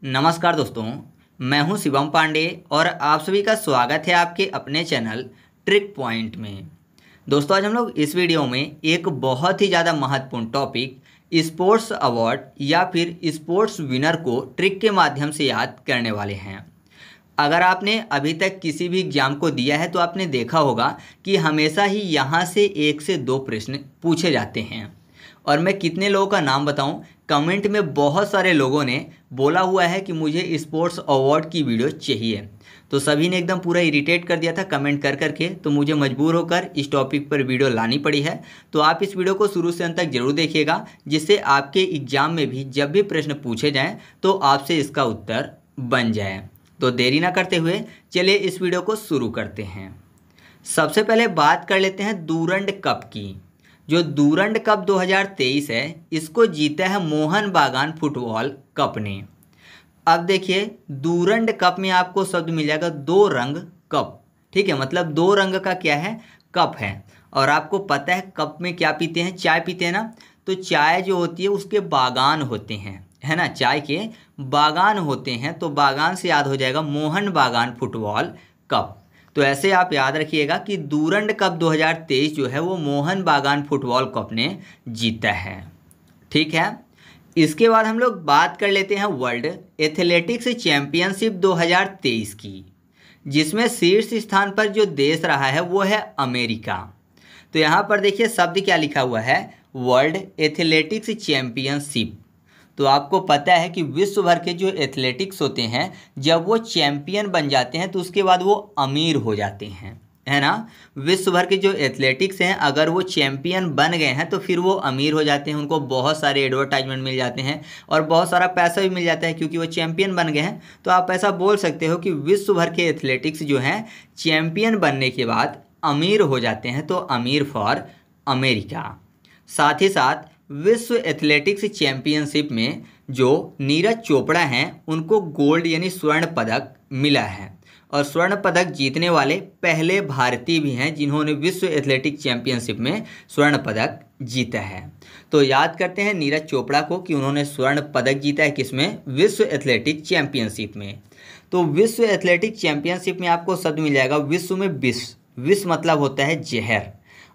नमस्कार दोस्तों, मैं हूं शिवम पांडे और आप सभी का स्वागत है आपके अपने चैनल ट्रिक पॉइंट में। दोस्तों, आज हम लोग इस वीडियो में एक बहुत ही ज़्यादा महत्वपूर्ण टॉपिक स्पोर्ट्स अवार्ड या फिर स्पोर्ट्स विनर को ट्रिक के माध्यम से याद करने वाले हैं। अगर आपने अभी तक किसी भी एग्जाम को दिया है तो आपने देखा होगा कि हमेशा ही यहाँ से 1 से 2 प्रश्न पूछे जाते हैं। और मैं कितने लोगों का नाम बताऊं, कमेंट में बहुत सारे लोगों ने बोला हुआ है कि मुझे स्पोर्ट्स अवार्ड की वीडियो चाहिए। तो सभी ने एकदम पूरा इरिटेट कर दिया था कमेंट कर करके, तो मुझे मजबूर होकर इस टॉपिक पर वीडियो लानी पड़ी है। तो आप इस वीडियो को शुरू से अंत तक जरूर देखिएगा, जिससे आपके एग्जाम में भी जब भी प्रश्न पूछे जाएँ तो आपसे इसका उत्तर बन जाए। तो देरी ना करते हुए चलिए इस वीडियो को शुरू करते हैं। सबसे पहले बात कर लेते हैं डूरंड कप की। जो डूरंड कप 2023 है, इसको जीता है मोहन बागान फुटबॉल कप ने। अब देखिए, डूरंड कप में आपको शब्द मिल जाएगा 2 रंग कप। ठीक है, मतलब 2 रंग का क्या है, कप है। और आपको पता है कप में क्या पीते हैं, चाय पीते हैं ना। तो चाय जो होती है उसके बागान होते हैं, है ना, चाय के बागान होते हैं। तो बागान से याद हो जाएगा मोहन बागान फुटबॉल कप। तो ऐसे आप याद रखिएगा कि डूरंड कप 2023 जो है वो मोहन बागान फुटबॉल कप ने जीता है। ठीक है, इसके बाद हम लोग बात कर लेते हैं वर्ल्ड एथलेटिक्स चैंपियनशिप 2023 की, जिसमें शीर्ष स्थान पर जो देश रहा है वो है अमेरिका। तो यहाँ पर देखिए शब्द क्या लिखा हुआ है, वर्ल्ड एथलेटिक्स चैंपियनशिप। तो आपको पता है कि विश्व भर के जो एथलेटिक्स होते हैं, जब वो चैंपियन बन जाते हैं तो उसके बाद वो अमीर हो जाते हैं, है ना। विश्व भर के जो एथलेटिक्स हैं, अगर वो चैंपियन बन गए हैं तो फिर वो अमीर हो जाते हैं। उनको बहुत सारे एडवर्टाइजमेंट मिल जाते हैं और बहुत सारा पैसा भी मिल जाता है, क्योंकि वो चैंपियन बन गए हैं। तो आप ऐसा बोल सकते हो कि विश्व भर के एथलेटिक्स जो हैं चैंपियन बनने के बाद अमीर हो जाते हैं। तो अमीर फॉर अमेरिका। साथ ही साथ विश्व एथलेटिक्स चैंपियनशिप में जो नीरज चोपड़ा हैं उनको गोल्ड यानी स्वर्ण पदक मिला है। और स्वर्ण पदक जीतने वाले पहले भारतीय भी हैं जिन्होंने विश्व एथलेटिक्स चैंपियनशिप में स्वर्ण पदक जीता है। तो याद करते हैं नीरज चोपड़ा को कि उन्होंने स्वर्ण पदक जीता है किसमें, विश्व एथलेटिक्स चैंपियनशिप में। तो विश्व एथलेटिक्स चैंपियनशिप में आपको शब्द मिल जाएगा विश्व में विश्व। विश्व मतलब होता है जहर।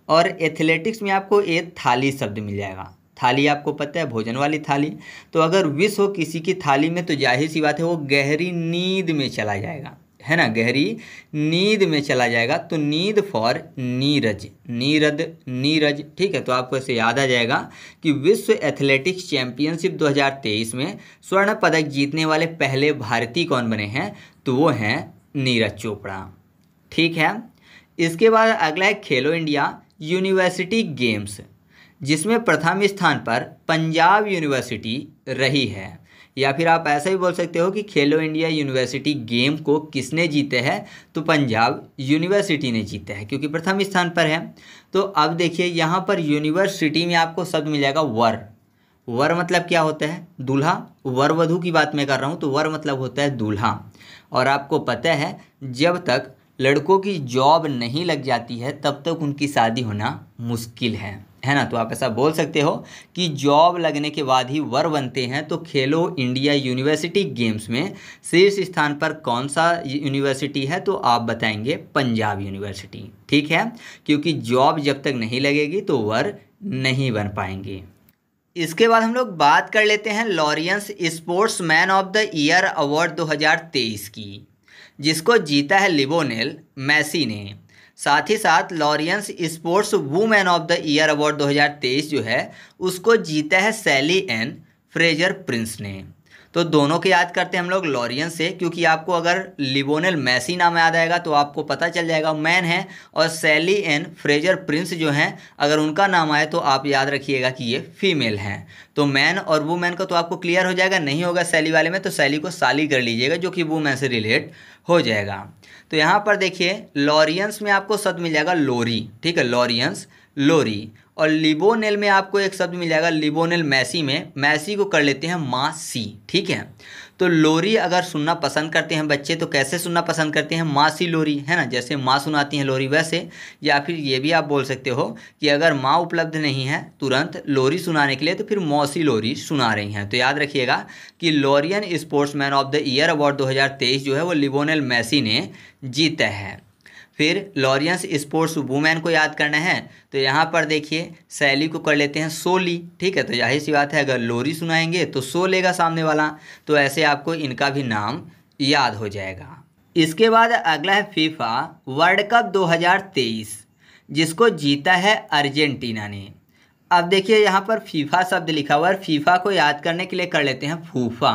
और एथलेटिक्स में आपको एक थाली शब्द मिल जाएगा। थाली आपको पता है, भोजन वाली थाली। तो अगर विष हो किसी की थाली में तो जाहिर सी बात है वो गहरी नींद में चला जाएगा, है ना, गहरी नींद में चला जाएगा। तो नींद फॉर नीरज, नीरज। ठीक है, तो आपको ऐसे याद आ जाएगा कि विश्व एथलेटिक्स चैंपियनशिप 2023 में स्वर्ण पदक जीतने वाले पहले भारतीय कौन बने हैं, तो वो हैं नीरज चोपड़ा। ठीक है, इसके बाद अगला है खेलो इंडिया यूनिवर्सिटी गेम्स, जिसमें प्रथम स्थान पर पंजाब यूनिवर्सिटी रही है। या फिर आप ऐसा भी बोल सकते हो कि खेलो इंडिया यूनिवर्सिटी गेम को किसने जीते हैं, तो पंजाब यूनिवर्सिटी ने जीता है, क्योंकि प्रथम स्थान पर है। तो अब देखिए यहाँ पर यूनिवर्सिटी में आपको शब्द मिल जाएगा वर। वर मतलब क्या होता है, दूल्हा। वर वधू की बात मैं कर रहा हूँ, तो वर मतलब होता है दूल्हा। और आपको पता है जब तक लड़कों की जॉब नहीं लग जाती है तब तक उनकी शादी होना मुश्किल है ना। तो आप ऐसा बोल सकते हो कि जॉब लगने के बाद ही वर बनते हैं। तो खेलो इंडिया यूनिवर्सिटी गेम्स में शीर्ष स्थान पर कौन सा यूनिवर्सिटी है, तो आप बताएंगे पंजाब यूनिवर्सिटी। ठीक है, क्योंकि जॉब जब तक नहीं लगेगी तो वर नहीं बन पाएंगे। इसके बाद हम लोग बात कर लेते हैं Laureus sports man of the year award 2023 की, जिसको जीता है लियोनेल मेसी ने। साथ ही साथ Laureus sports women of the year award 2023 जो है उसको जीता है सैली एन फ्रेजर प्रिंस ने। तो दोनों के याद करते हैं हम लोग लॉरियंस से, क्योंकि आपको अगर लियोनेल मेसी नाम याद आएगा तो आपको पता चल जाएगा मैन है। और सैली एन फ्रेजर प्रिंस जो हैं, अगर उनका नाम आए तो आप याद रखिएगा कि ये फीमेल हैं। तो मैन और वुमेन का तो आपको क्लियर हो जाएगा। नहीं होगा सैली वाले में तो सैली को साली कर लीजिएगा, जो कि वुमेन से रिलेट हो जाएगा। तो यहाँ पर देखिए लॉरियंस में आपको शब्द मिल जाएगा लोरी। ठीक है, लॉरियंस लोरी। और लियोनेल में आपको एक शब्द मिल जाएगा लियोनेल मेसी में, मेसी को कर लेते हैं मासी। ठीक है, तो लोरी अगर सुनना पसंद करते हैं बच्चे तो कैसे सुनना पसंद करते हैं, माँ सी लोरी, है ना, जैसे माँ सुनाती हैं लोरी वैसे। या फिर ये भी आप बोल सकते हो कि अगर माँ उपलब्ध नहीं है तुरंत लोरी सुनाने के लिए तो फिर मौसी लोरी सुना रही हैं। तो याद रखिएगा कि Laureus sportsman of the year award 2023 जो है वो लियोनेल मेसी ने जीता है। फिर लॉरियंस स्पोर्ट्स वुमेन को याद करना है तो यहाँ पर देखिए शैली को कर लेते हैं सोली, ठीक है। तो जाहिर सी बात है अगर लोरी सुनाएंगे तो सो लेगा सामने वाला, तो ऐसे आपको इनका भी नाम याद हो जाएगा। इसके बाद अगला है फीफा वर्ल्ड कप 2023 जिसको जीता है अर्जेंटीना ने। अब देखिए यहाँ पर फीफा शब्द लिखा हुआ है, फीफा को याद करने के लिए कर लेते हैं फूफा,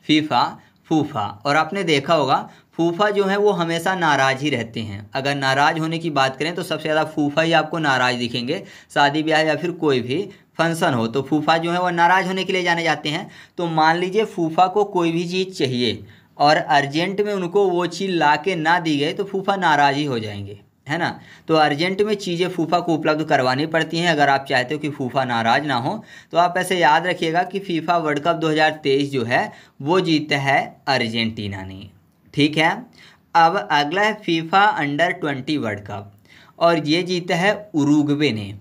फीफा फूफा। और आपने देखा होगा फूफा जो है वो हमेशा नाराज़ ही रहते हैं। अगर नाराज़ होने की बात करें तो सबसे ज़्यादा फूफा ही आपको नाराज़ दिखेंगे, शादी ब्याह या फिर कोई भी फंक्शन हो तो फूफा जो है वो नाराज़ होने के लिए जाने जाते हैं। तो मान लीजिए फूफा को कोई भी चीज़ चाहिए और अर्जेंट में उनको वो चीज़ ला के ना दी गई तो फूफा नाराज़ ही हो जाएंगे, है ना। तो अर्जेंट में चीज़ें फूफा को उपलब्ध करवानी पड़ती हैं अगर आप चाहते हो कि फूफा नाराज़ ना हो। तो आप ऐसे याद रखिएगा कि फीफा वर्ल्ड कप 2023 जो है वो जीता है अर्जेंटीना ने, ठीक है। अब अगला है फीफा अंडर-20 वर्ल्ड कप और ये जीता है उरुग्वे ने।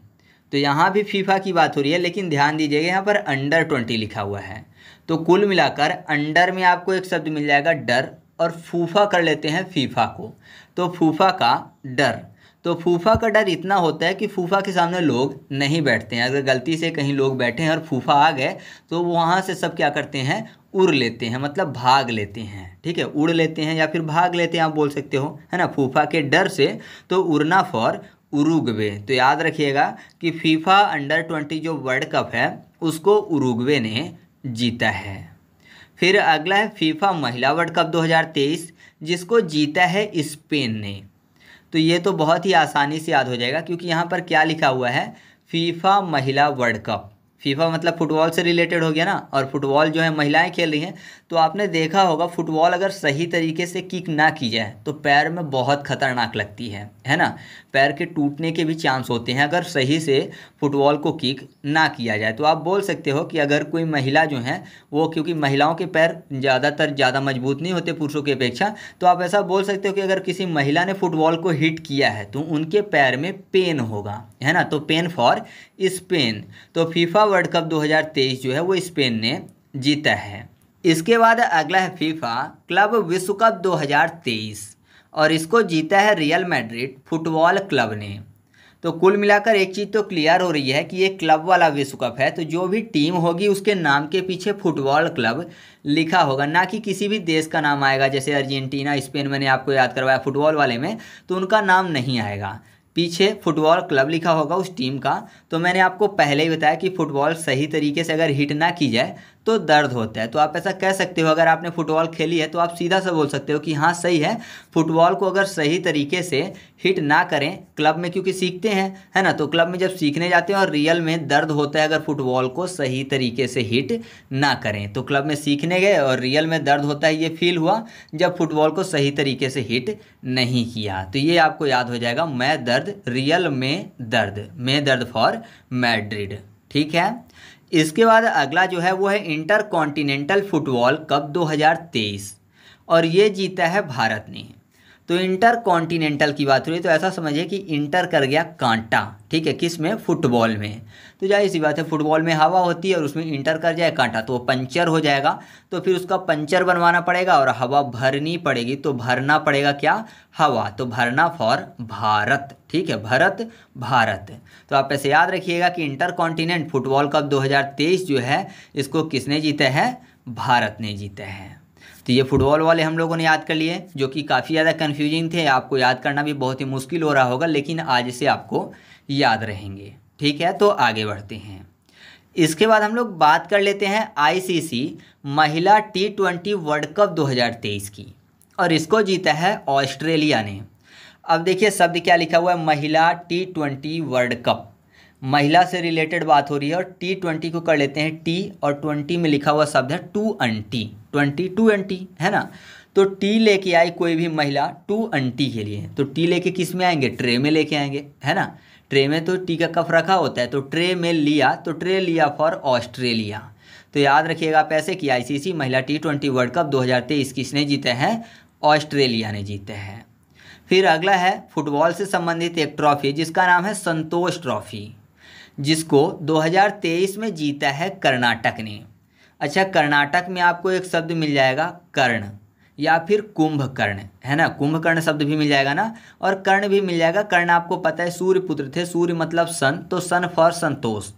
तो यहाँ भी फीफा की बात हो रही है लेकिन ध्यान दीजिएगा यहाँ पर अंडर-20 लिखा हुआ है। तो कुल मिलाकर अंडर में आपको एक शब्द मिल जाएगा डर और फूफा कर लेते हैं फीफा को, तो फूफा का डर। तो फूफा का डर इतना होता है कि फूफा के सामने लोग नहीं बैठते हैं। अगर गलती से कहीं लोग बैठे हैं और फूफा आ गए तो वहाँ से सब क्या करते हैं, उड़ लेते हैं, मतलब भाग लेते हैं, ठीक है। उड़ लेते हैं या फिर भाग लेते हैं आप बोल सकते हो, है ना, फूफा के डर से। तो उड़ना फॉर उरुग्वे। तो याद रखिएगा कि फीफा अंडर-20 जो वर्ल्ड कप है उसको उरुग्वे ने जीता है। फिर अगला है फीफा महिला वर्ल्ड कप 2023 जिसको जीता है स्पेन ने। तो ये तो बहुत ही आसानी से याद हो जाएगा क्योंकि यहाँ पर क्या लिखा हुआ है, फीफा महिला वर्ल्ड कप। फीफा मतलब फुटबॉल से रिलेटेड हो गया ना, और फुटबॉल जो है महिलाएं खेल रही हैं। तो आपने देखा होगा फुटबॉल अगर सही तरीके से किक ना की जाए तो पैर में बहुत खतरनाक लगती है ना, पैर के टूटने के भी चांस होते हैं अगर सही से फुटबॉल को किक ना किया जाए। तो आप बोल सकते हो कि अगर कोई महिला जो है वो, क्योंकि महिलाओं के पैर ज़्यादातर ज़्यादा मजबूत नहीं होते पुरुषों की अपेक्षा, तो आप ऐसा बोल सकते हो कि अगर किसी महिला ने फुटबॉल को हिट किया है तो उनके पैर में पेन होगा, है ना। तो पेन फॉर स्पेन। तो फीफा वर्ल्ड कप 2023 जो है वो स्पेन ने जीता है। इसके बाद अगला है फीफा क्लब विश्व कप 2023 और इसको जीता है रियल मैड्रिड फुटबॉल क्लब ने। तो कुल मिलाकर एक चीज़ तो क्लियर हो रही है कि ये क्लब वाला विश्व कप है, तो जो भी टीम होगी उसके नाम के पीछे फुटबॉल क्लब लिखा होगा, ना कि किसी भी देश का नाम आएगा। जैसे अर्जेंटीना, स्पेन मैंने आपको याद करवाया फुटबॉल वाले में, तो उनका नाम नहीं आएगा, पीछे फुटबॉल क्लब लिखा होगा उस टीम का। तो मैंने आपको पहले ही बताया कि फुटबॉल सही तरीके से अगर हिट ना की जाए तो दर्द होता है। तो आप ऐसा कह सकते हो, अगर आपने फुटबॉल खेली है तो आप सीधा सा बोल सकते हो कि हाँ सही है, फुटबॉल को अगर सही तरीके से हिट ना करें क्लब में, क्योंकि सीखते हैं, है ना, तो क्लब में जब सीखने जाते हैं और रियल में दर्द होता है अगर फुटबॉल को सही तरीके से हिट ना करें। तो क्लब में सीखने गए और रियल में दर्द होता है, ये फील हुआ जब फुटबॉल को सही तरीके से हिट नहीं किया। तो ये आपको याद हो जाएगा, मैं दर्द, रियल में दर्द, में दर्द फॉर मैड्रिड, ठीक है। इसके बाद अगला जो है वो है इंटर कॉन्टिनेंटल फुटबॉल कप 2023 और ये जीता है भारत ने। तो इंटर कॉन्टिनेंटल की बात हुई तो ऐसा समझिए कि इंटर कर गया कांटा, ठीक है, किस में, फुटबॉल में। तो जाहिर सी बात है फुटबॉल में हवा होती है और उसमें इंटर कर जाए कांटा तो वो पंचर हो जाएगा, तो फिर उसका पंचर बनवाना पड़ेगा और हवा भरनी पड़ेगी। तो भरना पड़ेगा क्या, हवा। तो भरना फॉर भारत, ठीक है, भरत भारत। तो आप ऐसे याद रखिएगा कि इंटर कॉन्टिनेंट फुटबॉल कप 2023 जो है इसको किसने जीता है, भारत ने जीता है। तो ये फुटबॉल वाले हम लोगों ने याद कर लिए जो कि काफ़ी ज़्यादा कन्फ्यूजिंग थे, आपको याद करना भी बहुत ही मुश्किल हो रहा होगा, लेकिन आज से आपको याद रहेंगे, ठीक है। तो आगे बढ़ते हैं। इसके बाद हम लोग बात कर लेते हैं आईसीसी महिला T20 वर्ल्ड कप 2023 की और इसको जीता है ऑस्ट्रेलिया ने। अब देखिए शब्द क्या लिखा हुआ है, महिला T20 वर्ल्ड कप, महिला से रिलेटेड बात हो रही है और T20 को कर लेते हैं टी और 20 में लिखा हुआ शब्द है टू अंटी, 20 है ना। तो टी लेके आई कोई भी महिला टू अंटी के लिए, तो टी लेके किस में आएंगे, ट्रे में लेके आएंगे, है ना। ट्रे में तो टी का कप रखा होता है, तो ट्रे में लिया, तो ट्रे लिया फॉर ऑस्ट्रेलिया। तो याद रखिएगा आप ऐसे कि आईसीसी महिला T20 वर्ल्ड कप 2023 किसने जीता है? ऑस्ट्रेलिया ने जीता है। फिर अगला है फुटबॉल से संबंधित एक ट्रॉफी जिसका नाम है संतोष ट्रॉफी, जिसको 2023 में जीता है कर्नाटक ने। अच्छा, कर्नाटक में आपको एक शब्द मिल जाएगा कर्ण या फिर कुंभकर्ण, है ना, कुंभकर्ण शब्द भी मिल जाएगा ना, और कर्ण भी मिल जाएगा। कर्ण आपको पता है सूर्य पुत्र थे, सूर्य मतलब सन, तो सन फॉर संतोष,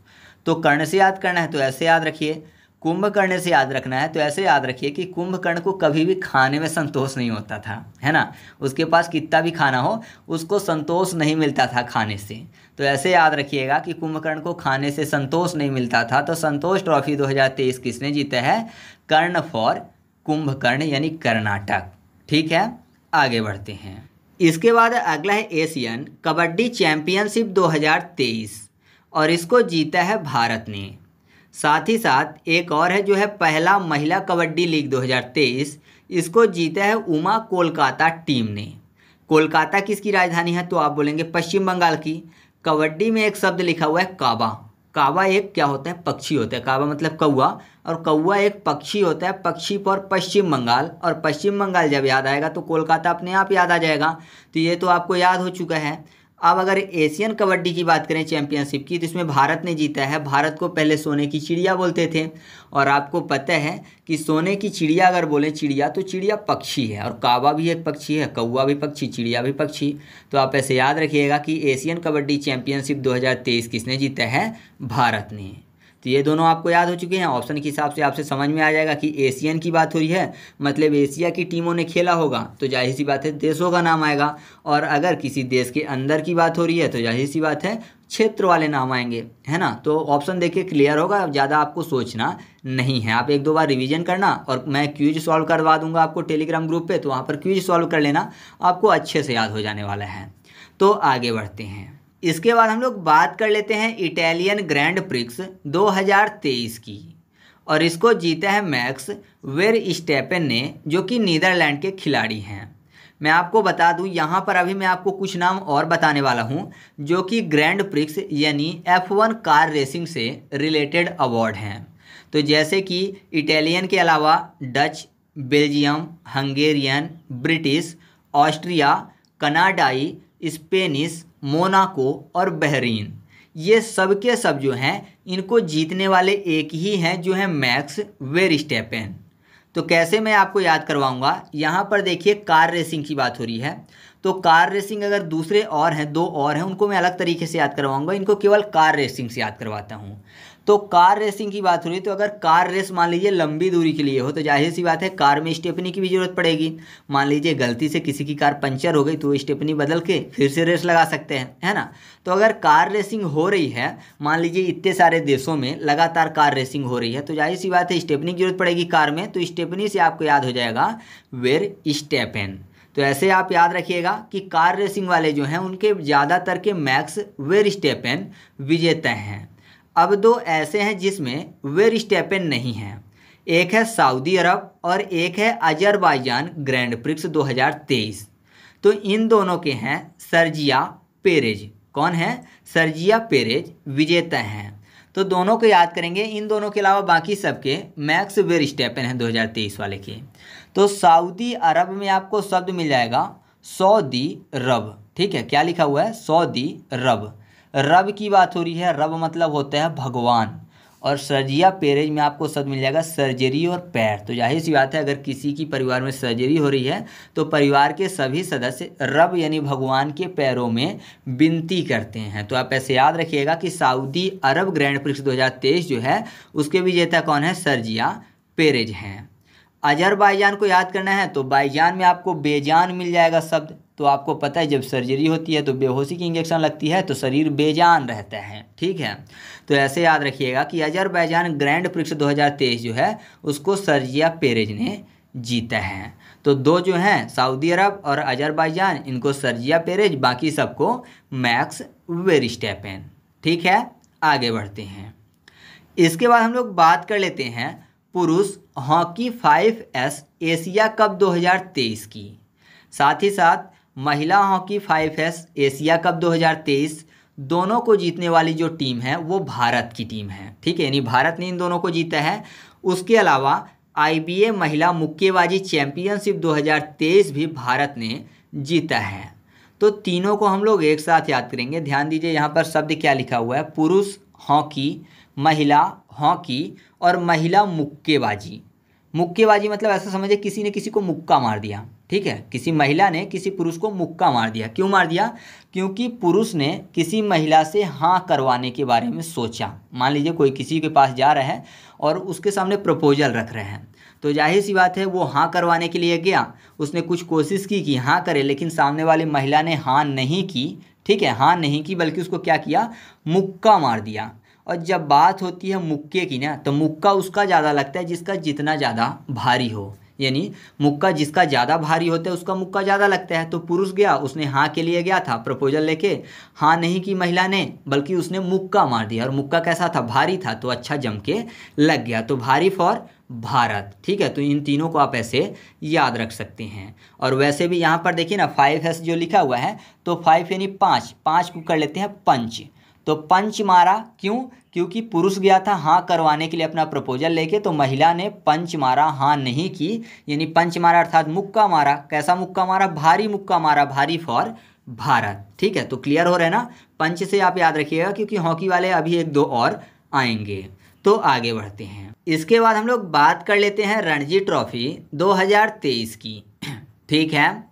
तो कर्ण से याद करना है तो ऐसे याद रखिए। कुंभकर्ण से याद रखना है तो ऐसे याद रखिए कि कुंभकर्ण को कभी भी खाने में संतोष नहीं होता था, है ना, उसके पास कितना भी खाना हो उसको संतोष नहीं मिलता था खाने से। तो ऐसे याद रखिएगा कि कुंभकर्ण को खाने से संतोष नहीं मिलता था। तो संतोष ट्रॉफी 2023 किसने जीता है? कर्ण फॉर कुंभकर्ण यानी कर्नाटक। ठीक है, आगे बढ़ते हैं। इसके बाद अगला है एशियन कबड्डी चैंपियनशिप 2023 और इसको जीता है भारत ने। साथ ही साथ एक और है जो है पहला महिला कबड्डी लीग 2023, इसको जीता है उमा कोलकाता टीम ने। कोलकाता किसकी राजधानी है? तो आप बोलेंगे पश्चिम बंगाल की। कबड्डी में एक शब्द लिखा हुआ है काबा। काबा एक क्या होता है? पक्षी होता है। काबा मतलब कौवा, और कौवा एक पक्षी होता है, पक्षी फॉर पश्चिम बंगाल, और पश्चिम बंगाल जब याद आएगा तो कोलकाता अपने आप याद आ जाएगा। तो ये तो आपको याद हो चुका है। अब अगर एशियन कबड्डी की बात करें चैंपियनशिप की, तो इसमें भारत ने जीता है। भारत को पहले सोने की चिड़िया बोलते थे, और आपको पता है कि सोने की चिड़िया अगर बोले चिड़िया तो चिड़िया पक्षी है, और काबा भी एक पक्षी है, कौवा भी पक्षी, चिड़िया भी पक्षी। तो आप ऐसे याद रखिएगा कि एशियन कबड्डी चैंपियनशिप 2023 किसने जीता है? भारत ने। तो ये दोनों आपको याद हो चुके हैं। ऑप्शन के हिसाब से आपसे समझ में आ जाएगा कि एशियन की बात हो रही है मतलब एशिया की टीमों ने खेला होगा, तो जाहिर सी बात है देशों का नाम आएगा, और अगर किसी देश के अंदर की बात हो रही है तो जाहिर सी बात है क्षेत्र वाले नाम आएंगे, है ना। तो ऑप्शन देखिए क्लियर होगा, ज़्यादा आपको सोचना नहीं है। आप एक दो बार रिवीजन करना, और मैं क्विज सॉल्व करवा दूंगा आपको टेलीग्राम ग्रुप पे, तो वहाँ पर क्विज सॉल्व कर लेना, आपको अच्छे से याद हो जाने वाला है। तो आगे बढ़ते हैं। इसके बाद हम लोग बात कर लेते हैं इटालियन ग्रैंड प्रिक्स 2023 की, और इसको जीता है मैक्स वेरस्टैपेन ने, जो कि नीदरलैंड के खिलाड़ी हैं। मैं आपको बता दूं, यहाँ पर अभी मैं आपको कुछ नाम और बताने वाला हूँ जो कि ग्रैंड प्रिक्स यानी F1 कार रेसिंग से रिलेटेड अवार्ड हैं। तो जैसे कि इटालियन के अलावा Dutch, Belgium, Hungarian, British, Austria, कनाडाई, स्पेनिश, मोनाको और बहरीन, ये सब के सब जो हैं इनको जीतने वाले एक ही हैं जो है मैक्स वेरस्टैपेन। तो कैसे मैं आपको याद करवाऊंगा, यहाँ पर देखिए कार रेसिंग की बात हो रही है, तो कार रेसिंग अगर दूसरे और हैं, दो और हैं, उनको मैं अलग तरीके से याद करवाऊंगा, इनको केवल कार रेसिंग से याद करवाता हूँ। तो कार रेसिंग की बात हो रही है, तो अगर कार रेस मान लीजिए लंबी दूरी के लिए हो तो जाहिर सी बात है कार में स्टेपनी की भी जरूरत पड़ेगी। मान लीजिए गलती से किसी की कार पंचर हो गई तो स्टेपनी बदल के फिर से रेस लगा सकते हैं, है ना। तो अगर कार रेसिंग हो रही है, मान लीजिए इतने सारे देशों में लगातार कार रेसिंग हो रही है, तो जाहिर सी बात है स्टेपनी की जरूरत पड़ेगी कार में, तो स्टेपनी से आपको याद हो जाएगा वेरस्टैपेन। तो ऐसे आप याद रखिएगा कि कार रेसिंग वाले जो हैं उनके ज़्यादातर के मैक्स वेरस्टैपेन विजेता हैं। अब दो ऐसे हैं जिसमें वेरस्टैपेन नहीं है, एक है सऊदी अरब और एक है अजरबैजान ग्रैंड प्रिक्स 2023। तो इन दोनों के हैं सर्जिया पेरेज। कौन है? सर्जिया पेरेज विजेता हैं। तो दोनों को याद करेंगे। इन दोनों के अलावा बाकी सबके मैक्स वेरस्टैपेन हैं 2023 वाले के। तो सऊदी अरब में आपको शब्द मिल जाएगा सऊदी रब। ठीक है, क्या लिखा हुआ है? सऊदी रब। रब की बात हो रही है, रब मतलब होता है भगवान। और सर्जिया पेरेज में आपको शब्द मिल जाएगा सर्जरी और पैर। तो जाहिर सी बात है अगर किसी की परिवार में सर्जरी हो रही है तो परिवार के सभी सदस्य रब यानी भगवान के पैरों में विनती करते हैं। तो आप ऐसे याद रखिएगा कि सऊदी अरब ग्रैंड प्रिक्स 2023 जो है उसके विजेता कौन है? सर्जिया पेरेज हैं। अजरबैजान को याद करना है तो बाईजान में आपको बेजान मिल जाएगा शब्द। तो आपको पता है जब सर्जरी होती है तो बेहोशी की इंजेक्शन लगती है तो शरीर बेजान रहता है। ठीक है, तो ऐसे याद रखिएगा कि अजरबैजान ग्रैंड प्रिक्स 2023 जो है उसको सर्जिया पेरेज ने जीता है। तो दो जो हैं सऊदी अरब और अजरबैजान, इनको सर्जिया पेरेज, बाकी सबको मैक्स वेरस्टैपेन। ठीक है, आगे बढ़ते हैं। इसके बाद हम लोग बात कर लेते हैं पुरुष हॉकी 5S एशिया कप 2023 की। साथ ही साथ महिला हॉकी 5S एशिया कप 2023, दोनों को जीतने वाली जो टीम है वो भारत की टीम है। ठीक है, यानी भारत ने इन दोनों को जीता है। उसके अलावा IBA महिला मुक्केबाजी चैंपियनशिप 2023 भी भारत ने जीता है। तो तीनों को हम लोग एक साथ याद करेंगे। ध्यान दीजिए यहाँ पर शब्द क्या लिखा हुआ है, पुरुष हॉकी, महिला हॉकी और महिला मुक्केबाजी। मुक्केबाजी मतलब ऐसा समझिए किसी ने किसी को मुक्का मार दिया। ठीक है, किसी महिला ने किसी पुरुष को मुक्का मार दिया। क्यों मार दिया? क्योंकि पुरुष ने किसी महिला से हाँ करवाने के बारे में सोचा। मान लीजिए कोई किसी के पास जा रहा है और उसके सामने प्रपोजल रख रहे हैं, तो जाहिर सी बात है वो हाँ करवाने के लिए गया। उसने कुछ कोशिश की कि हाँ करे, लेकिन सामने वाली महिला ने हाँ नहीं की। ठीक है, हाँ नहीं की, बल्कि उसको क्या किया, मुक्का मार दिया। और जब बात होती है मुक्के की ना, तो मुक्का उसका ज़्यादा लगता है जिसका जितना ज़्यादा भारी हो। यानी मुक्का जिसका ज़्यादा भारी होता है उसका मुक्का ज़्यादा लगता है। तो पुरुष गया, उसने हाँ के लिए गया था प्रपोजल लेके, हाँ नहीं की महिला ने, बल्कि उसने मुक्का मार दिया। और मुक्का कैसा था, भारी था, तो अच्छा जम के लग गया। तो भारी फॉर भारत। ठीक है, तो इन तीनों को आप ऐसे याद रख सकते हैं। और वैसे भी यहाँ पर देखिए ना 5S जो लिखा हुआ है, तो 5 यानी 5, 5 को कर लेते हैं पंच। तो पंच मारा, क्यों? क्योंकि पुरुष गया था हाँ करवाने के लिए अपना प्रपोजल लेके, तो महिला ने पंच मारा, हाँ नहीं की, यानी पंच मारा अर्थात मुक्का मारा। कैसा मुक्का मारा? भारी मुक्का मारा, भारी फॉर भारत। ठीक है, तो क्लियर हो रहा है ना? पंच से आप याद रखिएगा, क्योंकि हॉकी वाले अभी एक दो और आएंगे। तो आगे बढ़ते हैं। इसके बाद हम लोग बात कर लेते हैं रणजी ट्रॉफी 2023 की। ठीक है,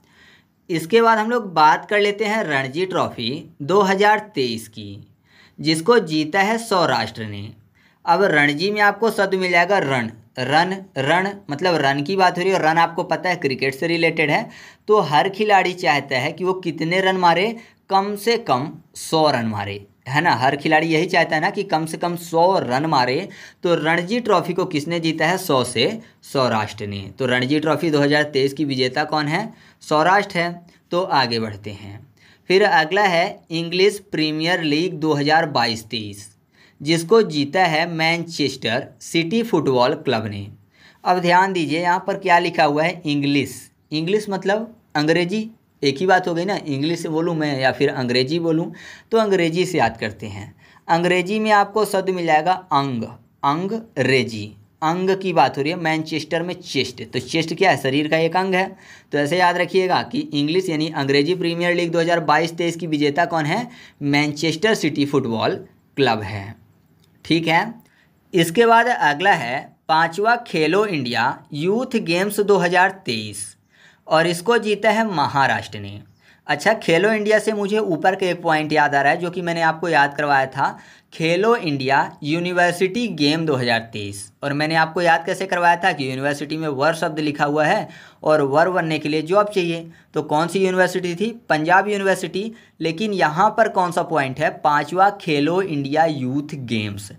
इसके बाद हम लोग बात कर लेते हैं रणजी ट्रॉफी 2023 की, जिसको जीता है सौराष्ट्र ने। अब रणजी में आपको शब्द मिल जाएगा रन। रन मतलब रन की बात हो रही है। रन आपको पता है क्रिकेट से रिलेटेड है। तो हर खिलाड़ी चाहता है कि वो कितने रन मारे, कम से कम 100 रन मारे, है ना। हर खिलाड़ी यही चाहता है ना कि कम से कम 100 रन मारे। तो रणजी ट्रॉफी को किसने जीता है? 100 से सौराष्ट्र ने। तो रणजी ट्रॉफी 2023 की विजेता कौन है? सौराष्ट्र है। तो आगे बढ़ते हैं। फिर अगला है इंग्लिश प्रीमियर लीग 2022-23, जिसको जीता है मैनचेस्टर सिटी फुटबॉल क्लब ने। अब ध्यान दीजिए यहाँ पर क्या लिखा हुआ है, इंग्लिश। इंग्लिश मतलब अंग्रेजी, एक ही बात हो गई ना। इंग्लिश से बोलूँ मैं या फिर अंग्रेजी बोलूँ, तो अंग्रेजी से याद करते हैं। अंग्रेजी में आपको शब्द मिल जाएगा अंग। अंग्रेजी, अंग की बात हो रही है। मैनचेस्टर में चेस्ट, तो चेस्ट क्या है? शरीर का एक अंग है। तो ऐसे याद रखिएगा कि इंग्लिश यानी अंग्रेजी प्रीमियर लीग 2022-23 की विजेता कौन है? मैनचेस्टर सिटी फुटबॉल क्लब है। ठीक है, इसके बाद अगला है 5वां खेलो इंडिया यूथ गेम्स 2023, और इसको जीता है महाराष्ट्र ने। अच्छा, खेलो इंडिया से मुझे ऊपर का एक पॉइंट याद आ रहा है जो कि मैंने आपको याद करवाया था, खेलो इंडिया यूनिवर्सिटी गेम 2023। और मैंने आपको याद कैसे करवाया था कि यूनिवर्सिटी में वर शब्द लिखा हुआ है और वर बनने के लिए जॉब चाहिए। तो कौन सी यूनिवर्सिटी थी? पंजाब यूनिवर्सिटी। लेकिन यहाँ पर कौन सा पॉइंट है? 5वां खेलो इंडिया यूथ गेम्स।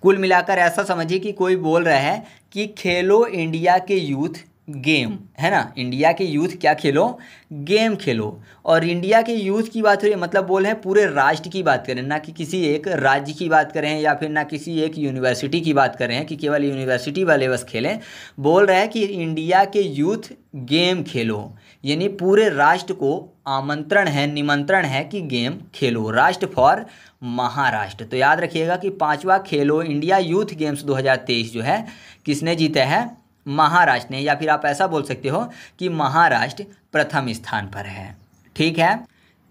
कुल मिलाकर ऐसा समझिए कि कोई बोल रहा है कि खेलो इंडिया के यूथ गेम, है ना। इंडिया के यूथ क्या खेलो? गेम खेलो। और इंडिया के यूथ की बात हो रही है, मतलब बोल रहे हैं पूरे राष्ट्र की बात करें, ना कि किसी एक राज्य की बात करें या फिर ना किसी एक यूनिवर्सिटी की बात करें कि केवल यूनिवर्सिटी वाले बस खेलें। बोल रहे हैं कि इंडिया के यूथ गेम खेलो, यानी पूरे राष्ट्र को आमंत्रण है, निमंत्रण है कि गेम खेलो। राष्ट्र फॉर महाराष्ट्र। तो याद रखिएगा कि 5वां खेलो इंडिया यूथ गेम्स 2023 जो है किसने जीता है? महाराष्ट्र ने। या फिर आप ऐसा बोल सकते हो कि महाराष्ट्र प्रथम स्थान पर है। ठीक है,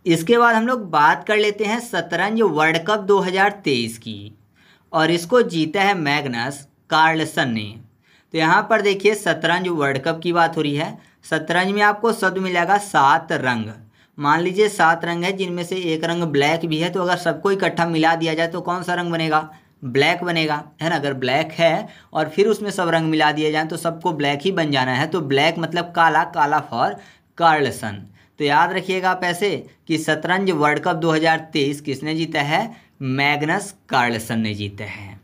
इसके बाद हम लोग बात कर लेते हैं शतरंज वर्ल्ड कप 2023 की, और इसको जीता है मैग्नस कार्लसन ने। तो यहाँ पर देखिए शतरंज वर्ल्ड कप की बात हो रही है। शतरंज में आपको शब्द मिलेगा 7 रंग। मान लीजिए 7 रंग है, जिनमें से एक रंग ब्लैक भी है। तो अगर सबको इकट्ठा मिला दिया जाए तो कौन सा रंग बनेगा? ब्लैक बनेगा, है ना। अगर ब्लैक है और फिर उसमें सब रंग मिला दिए जाएं तो सबको ब्लैक ही बन जाना है। तो ब्लैक मतलब काला, काला फॉर कार्लसन। तो याद रखिएगा आप ऐसे कि शतरंज वर्ल्ड कप 2023 किसने जीता है? मैग्नस कार्लसन ने जीता है।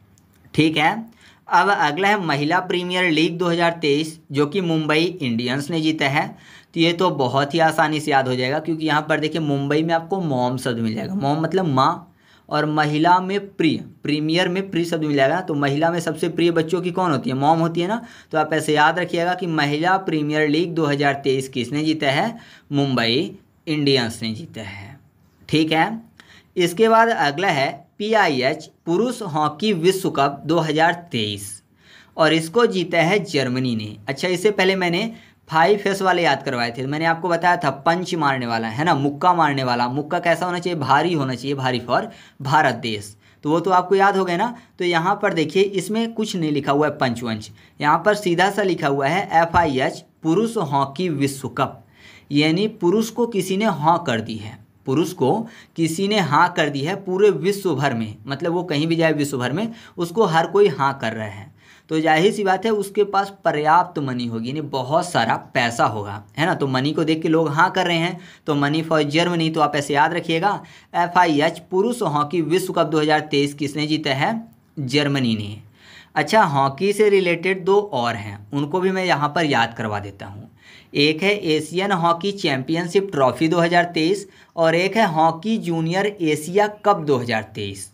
ठीक है, अब अगला है महिला प्रीमियर लीग 2023, जो कि मुंबई इंडियंस ने जीता है। तो ये तो बहुत ही आसानी से याद हो जाएगा, क्योंकि यहाँ पर देखिए मुंबई में आपको मॉम शब्द मिल जाएगा। मॉम मतलब माँ, और महिला में प्रिय, प्रीमियर में प्रिय शब्द मिल जाएगा। तो महिला में सबसे प्रिय बच्चों की कौन होती है? मॉम होती है ना। तो आप ऐसे याद रखिएगा कि महिला प्रीमियर लीग 2023 किसने जीता है? मुंबई इंडियंस ने जीता है। ठीक है, इसके बाद अगला है PIH पुरुष हॉकी विश्व कप 2023 और इसको जीता है जर्मनी ने। अच्छा, इससे पहले मैंने 5S वाले याद करवाए थे। मैंने आपको बताया था पंच मारने वाला है ना, मुक्का मारने वाला। मुक्का कैसा होना चाहिए? भारी होना चाहिए, भारी फॉर भारत देश। तो वो तो आपको याद हो गया ना। तो यहाँ पर देखिए इसमें कुछ नहीं लिखा हुआ है पंच वंच, यहाँ पर सीधा सा लिखा हुआ है FIH पुरुष हॉकी विश्व कप, यानी पुरुष को किसी ने हाँ कर दी है, पुरुष को किसी ने हाँ कर दी है पूरे विश्व भर में, मतलब वो कहीं भी जाए विश्व भर में उसको हर कोई हाँ कर रहा है। तो जाहिर सी बात है उसके पास पर्याप्त मनी होगी, यानी बहुत सारा पैसा होगा, है ना। तो मनी को देख के लोग हाँ कर रहे हैं, तो मनी फॉर जर्मनी। तो आप ऐसे याद रखिएगा, FIH पुरुष हॉकी विश्व कप 2023 किसने जीता है? जर्मनी ने। अच्छा, हॉकी से रिलेटेड दो और हैं, उनको भी मैं यहाँ पर याद करवा देता हूँ। एक है एशियन हॉकी चैम्पियनशिप ट्रॉफी 2023 और एक है हॉकी जूनियर एशिया कप 2023।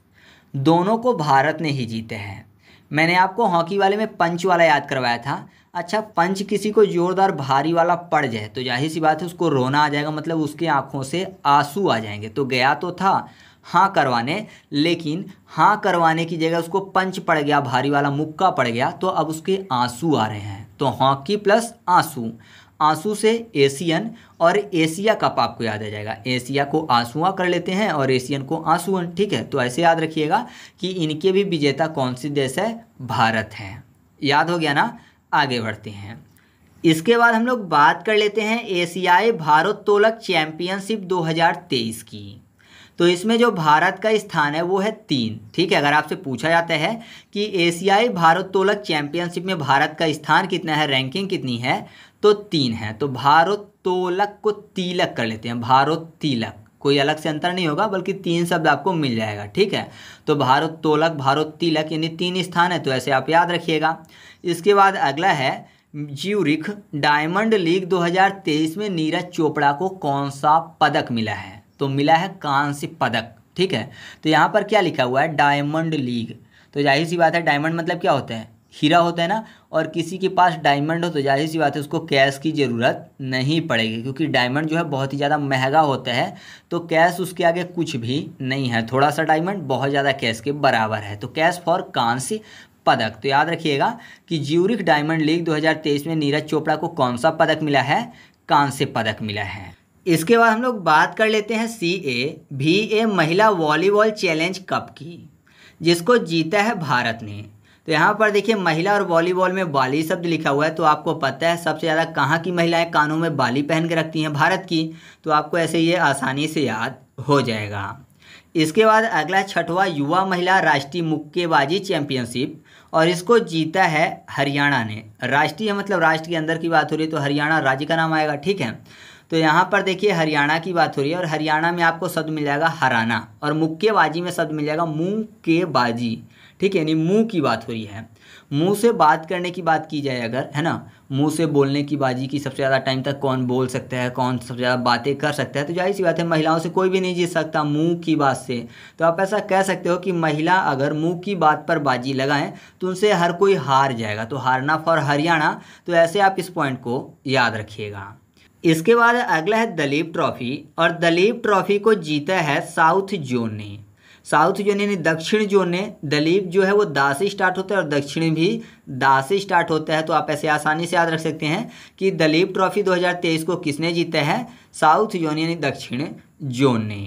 दोनों को भारत ने ही जीते हैं। मैंने आपको हॉकी वाले में पंच वाला याद करवाया था। अच्छा, पंच किसी को जोरदार भारी वाला पड़ जाए तो जाहिर सी बात है उसको रोना आ जाएगा, मतलब उसकी आंखों से आंसू आ जाएंगे। तो गया तो था हाँ करवाने, लेकिन हाँ करवाने की जगह उसको पंच पड़ गया, भारी वाला मुक्का पड़ गया, तो अब उसके आंसू आ रहे हैं। तो हॉकी प्लस आंसू, आंसू से एशियन और एशिया कप आपको याद आ जाएगा। एशिया को आंसुआ कर लेते हैं और एशियन को आंसुअन, ठीक है। तो ऐसे याद रखिएगा कि इनके भी विजेता कौन सी देश है? भारत है। याद हो गया ना। आगे बढ़ते हैं। इसके बाद हम लोग बात कर लेते हैं एशियाई भारोत्तोलक चैंपियनशिप 2023 की। तो इसमें जो भारत का स्थान है वो है 3, ठीक है। अगर आपसे पूछा जाता है कि एशियाई भारोत्तोलक चैंपियनशिप में भारत का स्थान कितना है, रैंकिंग कितनी है, तो 3 है। तो भारोत्तोलक को तिलक कर लेते हैं, भारोत्तिलक, कोई अलग से अंतर नहीं होगा बल्कि 3 शब्द आपको मिल जाएगा, ठीक है। तो भारोत्तोलक, भारोत्तिलक यानी 3 स्थान है, तो ऐसे आप याद रखिएगा। इसके बाद अगला है ज्यूरिख डायमंड लीग 2023 में नीरज चोपड़ा को कौन सा पदक मिला है? तो मिला है कांस्य पदक, ठीक है। तो यहाँ पर क्या लिखा हुआ है? Diamond league. तो जाहिर सी बात है डायमंड मतलब क्या होता है? हीरा होता है ना। और किसी के पास डायमंड हो तो जाहिर सी बात है उसको कैश की ज़रूरत नहीं पड़ेगी, क्योंकि डायमंड जो है बहुत ही ज़्यादा महंगा होता है, तो कैश उसके आगे कुछ भी नहीं है। थोड़ा सा डायमंड बहुत ज़्यादा कैश के बराबर है। तो कैश फॉर कांस्य पदक। तो याद रखिएगा कि ज्यूरिख डायमंड लीग 2023 में नीरज चोपड़ा को कौन सा पदक मिला है? कांस्य पदक मिला है। इसके बाद हम लोग बात कर लेते हैं CAVA महिला वॉलीबॉल चैलेंज कप की, जिसको जीता है भारत ने। तो यहाँ पर देखिए महिला और वॉलीबॉल में बाली शब्द लिखा हुआ है, तो आपको पता है सबसे ज़्यादा कहाँ की महिलाएं कानों में बाली पहन के रखती हैं? भारत की। तो आपको ऐसे ये आसानी से याद हो जाएगा। इसके बाद अगला 6वां युवा महिला राष्ट्रीय मुक्केबाजी चैंपियनशिप और इसको जीता है हरियाणा ने। राष्ट्रीय मतलब राष्ट्र के अंदर की बात हो रही है, तो हरियाणा राज्य का नाम आएगा, ठीक है। तो यहाँ पर देखिए हरियाणा की बात हो रही है और हरियाणा में आपको शब्द मिल जाएगा हराना, और मुक्केबाजी में शब्द मिल जाएगा मुक्केबाजी, ठीक है। यानी मुंह की बात हो रही है। मुंह से बात करने की बात की जाए अगर, है ना, मुंह से बोलने की बाजी की सबसे ज़्यादा टाइम तक कौन बोल सकता है, कौन सबसे ज़्यादा बातें कर सकता है, तो जाहिर सी बात है महिलाओं से कोई भी नहीं जीत सकता मुंह की बात से। तो आप ऐसा कह सकते हो कि महिला अगर मुंह की बात पर बाजी लगाएं तो उनसे हर कोई हार जाएगा। तो हारना फॉर हरियाणा। तो ऐसे आप इस पॉइंट को याद रखिएगा। इसके बाद अगला है दलीप ट्रॉफी और दलीप ट्रॉफी को जीता है साउथ जोन ने। साउथ जोन यानी दक्षिण जोन ने। दलीप जो है वो दा से स्टार्ट होता है और दक्षिण भी दा से स्टार्ट होता है। तो आप ऐसे आसानी से याद रख सकते हैं कि दलीप ट्रॉफी 2023 को किसने जीता है? साउथ जोन यानी दक्षिण जोन ने।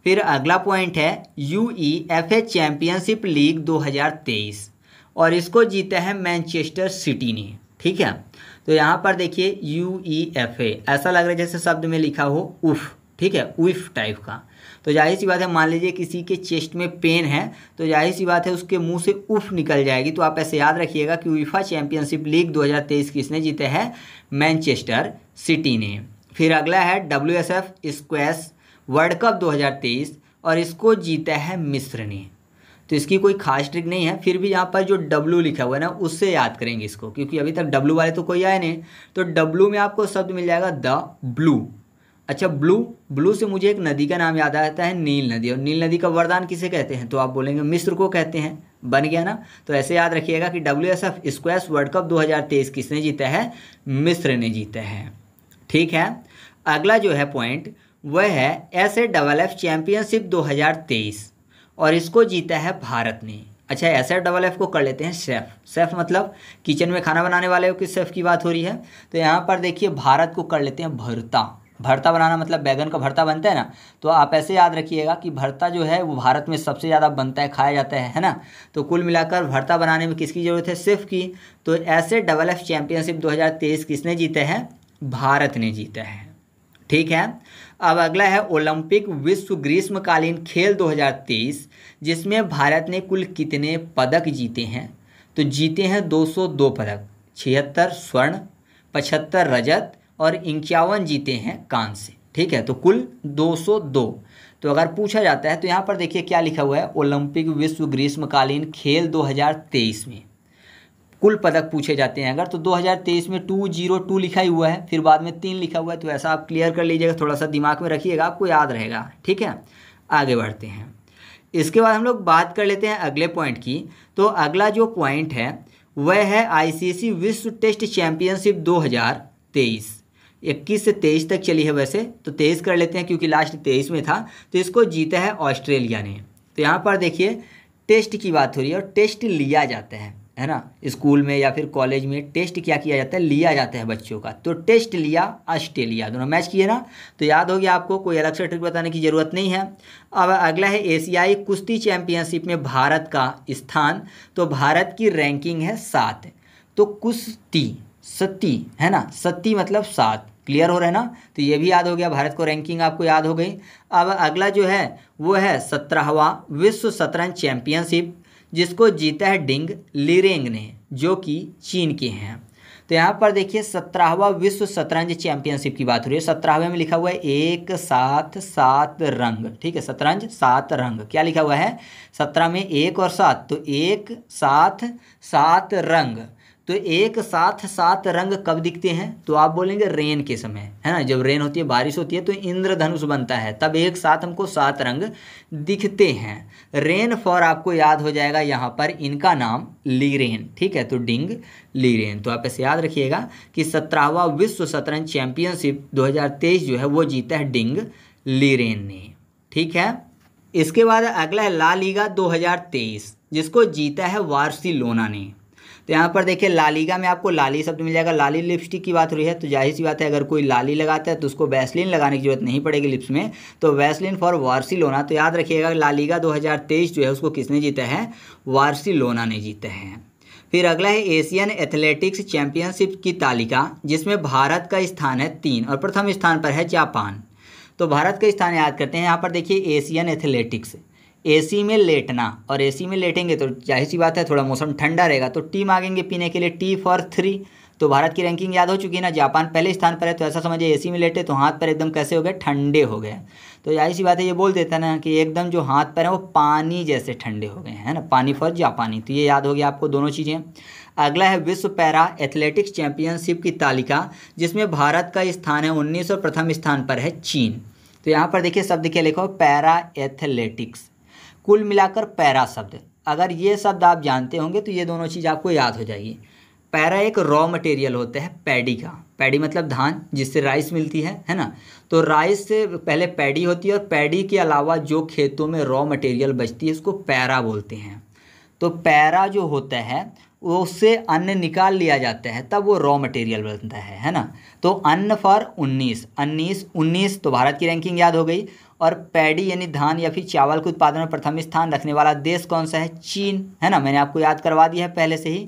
फिर अगला पॉइंट है UEFA चैम्पियनशिप लीग 2023 और इसको जीता है मैनचेस्टर सिटी ने, ठीक है। तो यहाँ पर देखिए UEFA, ऐसा लग रहा है जैसे शब्द में लिखा हो उफ, ठीक है, उफ टाइप का। तो जाहिर सी बात है मान लीजिए किसी के चेस्ट में पेन है तो जाहिर सी बात है उसके मुंह से उफ निकल जाएगी। तो आप ऐसे याद रखिएगा कि UEFA चैम्पियनशिप लीग 2023 किसने जीते हैं? मैनचेस्टर सिटी ने। फिर अगला है WSF स्क्वैश वर्ल्ड कप 2023 और इसको जीता है मिस्र ने। तो इसकी कोई खास ट्रिक नहीं है, फिर भी यहाँ पर जो W लिखा हुआ है ना उससे याद करेंगे इसको, क्योंकि अभी तक W वाले तो कोई आए नहीं। तो W में आपको शब्द मिल जाएगा द ब्लू। अच्छा, ब्लू से मुझे एक नदी का नाम याद आता है, नील नदी। और नील नदी का वरदान किसे कहते हैं? तो आप बोलेंगे मिस्र को कहते हैं। बन गया ना। तो ऐसे याद रखिएगा कि WSF स्क्वैश वर्ल्ड कप 2023 किसने जीता है? मिस्र ने जीता है, ठीक है। अगला जो है पॉइंट वह है SAFF चैंपियनशिप 2023 और इसको जीता है भारत ने। अच्छा, SAFF को कर लेते हैं शेफ़ मतलब किचन में खाना बनाने वाले के शेफ़ की बात हो रही है। तो यहाँ पर देखिए भारत को कर लेते हैं भरता बनाना, मतलब बैगन का भरता बनता है ना, तो आप ऐसे याद रखिएगा कि भरता जो है वो भारत में सबसे ज़्यादा बनता है, खाया जाता है ना। तो कुल मिलाकर भरता बनाने में किसकी ज़रूरत है? शेफ़ की। तो SAFF चैंपियनशिप 2023 किसने जीता है? भारत ने जीता है। ठीक है। अब अगला है ओलंपिक विश्व ग्रीष्मकालीन खेल 2023, जिसमें भारत ने कुल कितने पदक जीते हैं? तो जीते हैं 202 पदक, 76 स्वर्ण, 75 रजत और 51 जीते हैं कांस्य। ठीक है, तो कुल 202। तो अगर पूछा जाता है तो यहाँ पर देखिए क्या लिखा हुआ है, ओलंपिक विश्व ग्रीष्मकालीन खेल 2023 में कुल पदक पूछे जाते हैं अगर, तो 2023 में 202 लिखा ही हुआ है, फिर बाद में 3 लिखा हुआ है। तो ऐसा आप क्लियर कर लीजिएगा, थोड़ा सा दिमाग में रखिएगा, आपको याद रहेगा। ठीक है, आगे बढ़ते हैं। इसके बाद हम लोग बात कर लेते हैं अगले पॉइंट की। तो अगला जो पॉइंट है वह है ICC विश्व टेस्ट चैंपियनशिप 2023। 21 से 23 तक चली है वैसे, तो 23 कर लेते हैं क्योंकि लास्ट 23 में था। तो इसको जीता है ऑस्ट्रेलिया ने। तो यहाँ पर देखिए टेस्ट की बात हो रही है और टेस्ट लिया जाता है ना, स्कूल में या फिर कॉलेज में टेस्ट क्या किया जाता है? लिया जाता है बच्चों का। तो टेस्ट लिया ऑस्ट्रेलिया, दोनों मैच किए ना, तो याद हो गया आपको, कोई अलग से ट्रिक बताने की ज़रूरत नहीं है। अब अगला है एशियाई कुश्ती चैंपियनशिप में भारत का स्थान। तो भारत की रैंकिंग है 7। तो कुश्ती सत्ती है ना, सत्ती मतलब 7, क्लियर हो रहा है ना। तो ये भी याद हो गया, भारत को रैंकिंग आपको याद हो गई। अब अगला जो है वो है 17वां विश्व शतरंज चैंपियनशिप, जिसको जीता है डिंग लीरेंग ने, जो कि चीन के हैं। तो यहाँ पर देखिए 17वां विश्व शतरंज चैंपियनशिप की बात हो रही है। 17वें में लिखा हुआ है 1 7 7 रंग। ठीक है, शतरंज 7 रंग, क्या लिखा हुआ है? 17 में 1 और 7, तो 1 7 7 रंग। तो 1 7 7 रंग कब दिखते हैं? तो आप बोलेंगे रेन के समय, है ना, जब रेन होती है, बारिश होती है, तो इंद्रधनुष बनता है, तब 1 7 हमको 7 रंग दिखते हैं। रेन फॉर आपको याद हो जाएगा यहाँ पर इनका नाम लीरेन। ठीक है, तो डिंग लीरेन। तो आप ऐसे याद रखिएगा कि 17वां विश्व शतरंज चैंपियनशिप 2023 जो है वो जीता है डिंग लीरेन ने। ठीक है, इसके बाद अगला है ला लीगा 2023, जिसको जीता है बार्सिलोना ने। तो यहाँ पर देखिए ला लीगा में आपको लाली शब्द मिल जाएगा। लाली लिपस्टिक की बात हो रही है, तो जाहिर सी बात है अगर कोई लाली लगाता है तो उसको वैसलीन लगाने की जरूरत नहीं पड़ेगी लिप्स में, तो वैसलीन फॉर बार्सिलोना। तो याद रखिएगा ला लीगा 2023 जो है उसको किसने जीता है? बार्सिलोना ने जीता है। फिर अगला है एशियन एथलेटिक्स चैंपियनशिप की तालिका, जिसमें भारत का स्थान है 3 और प्रथम स्थान पर है जापान। तो भारत का स्थान याद करते हैं। यहाँ पर देखिए एशियन एथलेटिक्स, एसी में लेटना, और एसी में लेटेंगे तो जाहिर सी बात है थोड़ा मौसम ठंडा रहेगा, तो टी मांगेंगे पीने के लिए, टी फॉर 3। तो भारत की रैंकिंग याद हो चुकी है ना, जापान पहले स्थान पर है। तो ऐसा समझिए एसी में लेटे तो हाथ पैर एकदम कैसे हो गए? ठंडे हो गए। तो जाहिर सी बात है ये बोल देता ना कि एकदम जो हाथ पैर हैं वो पानी जैसे ठंडे हो गए हैं ना, पानी फॉर जापानी। तो ये याद हो गया आपको दोनों चीज़ें। अगला है विश्व पैरा एथलेटिक्स चैंपियनशिप की तालिका, जिसमें भारत का स्थान है 19 और प्रथम स्थान पर है चीन। तो यहाँ पर देखिए शब्द क्या लिखा हो? Para athletics. कुल मिलाकर पैरा शब्द, अगर ये शब्द आप जानते होंगे तो ये दोनों चीज़ आपको याद हो जाएगी। पैरा एक रॉ मटेरियल होता है पैडी का, पैडी मतलब धान, जिससे राइस मिलती है ना। तो राइस से पहले पैडी होती है, और पैडी के अलावा जो खेतों में रॉ मटेरियल बचती है उसको पैरा बोलते हैं। तो पैरा जो होता है वो उससे अन्न निकाल लिया जाता है, तब वो रॉ मटेरियल बनता है ना। तो अन्न फॉर 19 तो भारत की रैंकिंग याद हो गई। और पैडी यानी धान या फिर चावल के उत्पादन में प्रथम स्थान रखने वाला देश कौन सा है? चीन, है ना, मैंने आपको याद करवा दिया है पहले से ही।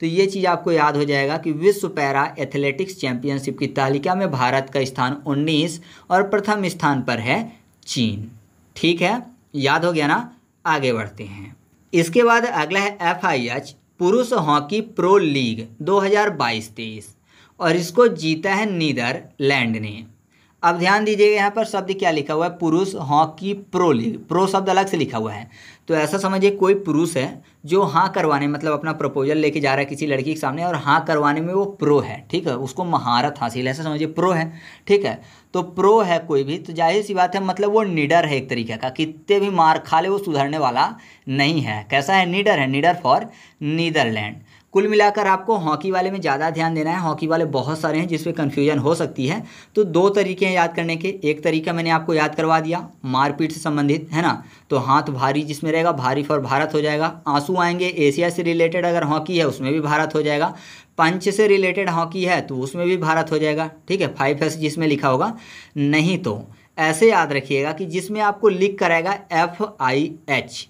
तो ये चीज़ आपको याद हो जाएगा कि विश्व पैरा एथलेटिक्स चैंपियनशिप की तालिका में भारत का स्थान 19 और प्रथम स्थान पर है चीन। ठीक है, याद हो गया ना। आगे बढ़ते हैं। इसके बाद अगला है FIH पुरुष हॉकी प्रो लीग 2022-23, और इसको जीता है नीदरलैंड ने। अब ध्यान दीजिएगा यहाँ पर शब्द क्या लिखा हुआ है? पुरुष हॉकी प्रो लीग, प्रो शब्द अलग से लिखा हुआ है। तो ऐसा समझिए कोई पुरुष है जो हाँ करवाने, मतलब अपना प्रपोजल लेके जा रहा है किसी लड़की के सामने, और हाँ करवाने में वो प्रो है। ठीक है, उसको महारत हासिल है, ऐसा समझिए प्रो है। ठीक है, तो प्रो है कोई भी, तो जाहिर सी बात है मतलब वो निडर है एक तरीके का, कितने भी मार खा ले वो सुधरने वाला नहीं है। कैसा है? निडर है, निडर फॉर नीदरलैंड। कुल मिलाकर आपको हॉकी वाले में ज़्यादा ध्यान देना है। हॉकी वाले बहुत सारे हैं जिसमें कन्फ्यूजन हो सकती है। तो 2 तरीके हैं याद करने के। एक तरीका मैंने आपको याद करवा दिया, मारपीट से संबंधित, है ना, तो हाथ भारी जिसमें रहेगा, भारी फॉर भारत हो जाएगा। आंसू आएंगे, एशिया से रिलेटेड अगर हॉकी है उसमें भी भारत हो जाएगा। पंच से रिलेटेड हॉकी है तो उसमें भी भारत हो जाएगा, ठीक है, 5S जिसमें लिखा होगा। नहीं तो ऐसे याद रखिएगा कि जिसमें आपको लिख कर आएगा FIH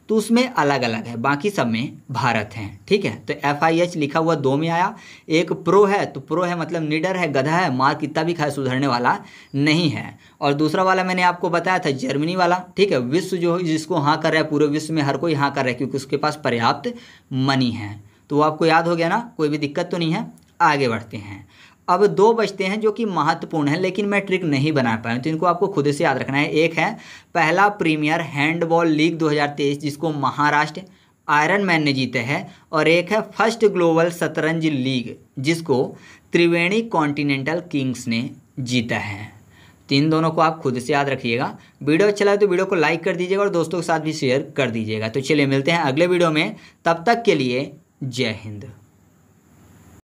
तो उसमें अलग अलग है, बाकी सब में भारत हैं, ठीक है। तो FIH लिखा हुआ 2 में आया। एक प्रो है तो प्रो है मतलब निडर है, गधा है, मार कितना भी खाए सुधरने वाला नहीं है। और दूसरा वाला मैंने आपको बताया था जर्मनी वाला, ठीक है, विश्व जो जिसको हाँ कर रहा है, पूरे विश्व में हर कोई हाँ कर रहा है क्योंकि उसके पास पर्याप्त मनी है। तो वो आपको याद हो गया ना, कोई भी दिक्कत तो नहीं है। आगे बढ़ते हैं। अब 2 बचते हैं जो कि महत्वपूर्ण है लेकिन मैं ट्रिक नहीं बना पाया, तो इनको आपको खुद से याद रखना है। एक है पहला प्रीमियर हैंडबॉल लीग 2023 जिसको महाराष्ट्र आयरन मैन ने जीते हैं, और एक है फर्स्ट ग्लोबल शतरंज लीग जिसको त्रिवेणी कॉन्टिनेंटल किंग्स ने जीता है। तीन दोनों को आप खुद से याद रखिएगा। वीडियो अच्छा लगे तो वीडियो को लाइक कर दीजिएगा और दोस्तों के साथ भी शेयर कर दीजिएगा। तो चलिए मिलते हैं अगले वीडियो में, तब तक के लिए जय हिंद।